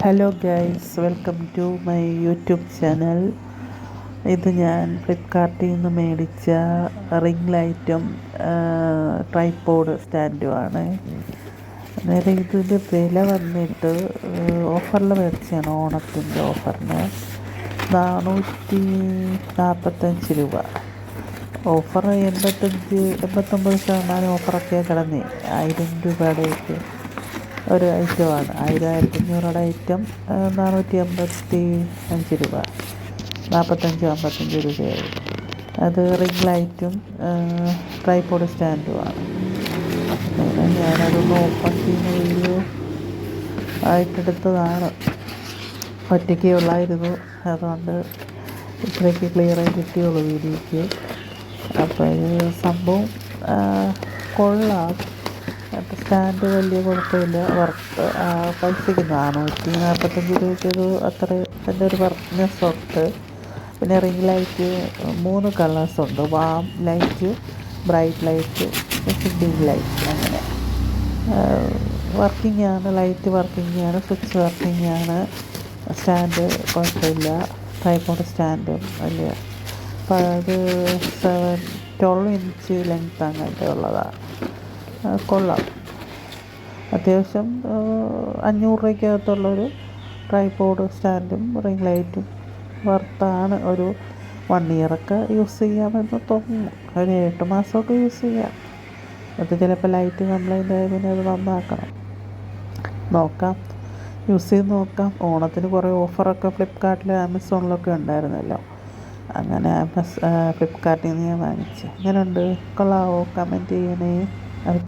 Hello guys, welcome to my YouTube channel. ഇത് ഞാൻ ഫ്ലിപ്കാർട്ടിൽ നിന്ന് മേടിച്ച റിംഗ് ലൈറ്റും ട്രൈപോഡ് സ്റ്റാൻഡുമാണ്. അന്നേരം ഇതിൻ്റെ വില വന്നിട്ട് ഓഫറിൽ മേടിച്ചാണ്, ഓണത്തിൻ്റെ ഓഫറിന് 445 രൂപ. ഓഫർ 89% ഓഫറൊക്കെ കിടന്നേ. 1000 രൂപയുടെയൊക്കെ ഒരു ഐറ്റമാണ്. 1500 ഐറ്റം 455 രൂപ, 45-55 രൂപയായി. അത് റിംഗ് ലൈറ്റും ട്രൈപോഡ് സ്റ്റാൻഡുമാണ്. അങ്ങനെ ഞാനതൊന്ന് ഓപ്പൺ ചെയ്യുന്ന വീഡിയോ ആയിട്ടെടുത്തതാണ്. ഒറ്റയ്ക്കേ ഉള്ളായിരുന്നു, അതുകൊണ്ട് ഇത്രയ്ക്ക് ക്ലിയറായി കിട്ടിയുള്ളൂ വീഡിയോയ്ക്ക്. അപ്പോൾ ഇത് സംഭവം കൊള്ളാം. സ്റ്റാൻഡ് വലിയ കുഴപ്പമില്ല. വർക്ക് പൈസയ്ക്ക് 445 രൂപയ്ക്കത് അത്ര അതിൻ്റെ ഒരു വർക്ക്നെസ് ഉണ്ട്. പിന്നെ റിംഗ് ലൈറ്റ് 3 കളേഴ്സുണ്ട്: warm light, bright light, dim light. അങ്ങനെ വർക്കിംഗ് ആണ്. ലൈറ്റ് വർക്കിംഗ് ആണ്, സ്വിച്ച് വർക്കിംഗ് ആണ്. സ്റ്റാൻഡ് കുഴപ്പമില്ല. ട്രൈപോഡ് സ്റ്റാൻഡും വലിയ അത് 12 ഇഞ്ച് ലെങ്ത് അങ്ങനത്തെ ഉള്ളതാണ്. കൊള്ളാം. അത്യാവശ്യം 500 രൂപയ്ക്കകത്തുള്ളൊരു ട്രൈപോഡ് സ്റ്റാൻഡും റിംഗ് ലൈറ്റും വർത്താണ്. ഒരു 1 ഇയറൊക്കെ യൂസ് ചെയ്യാമെന്ന് തോന്നുന്നു. ഒരു 8 മാസമൊക്കെ യൂസ് ചെയ്യാം. അത് ചിലപ്പോൾ ലൈറ്റ് കംപ്ലൈൻ്റ് ആയി പിന്നെ അത് നന്നാക്കണം. നോക്കാം, യൂസ് ചെയ്ത് നോക്കാം. ഓണത്തിന് കുറേ ഓഫറൊക്കെ ഫ്ലിപ്കാർട്ടിൽ ആമസോണിലൊക്കെ ഉണ്ടായിരുന്നല്ലോ. അങ്ങനെ ഫ്ലിപ്കാർട്ടിൽ നിന്ന് ഞാൻ വാങ്ങിച്ചു. എങ്ങനെയുണ്ട്? കൊള്ളാമോ? കമൻറ്റ് ചെയ്യണേ.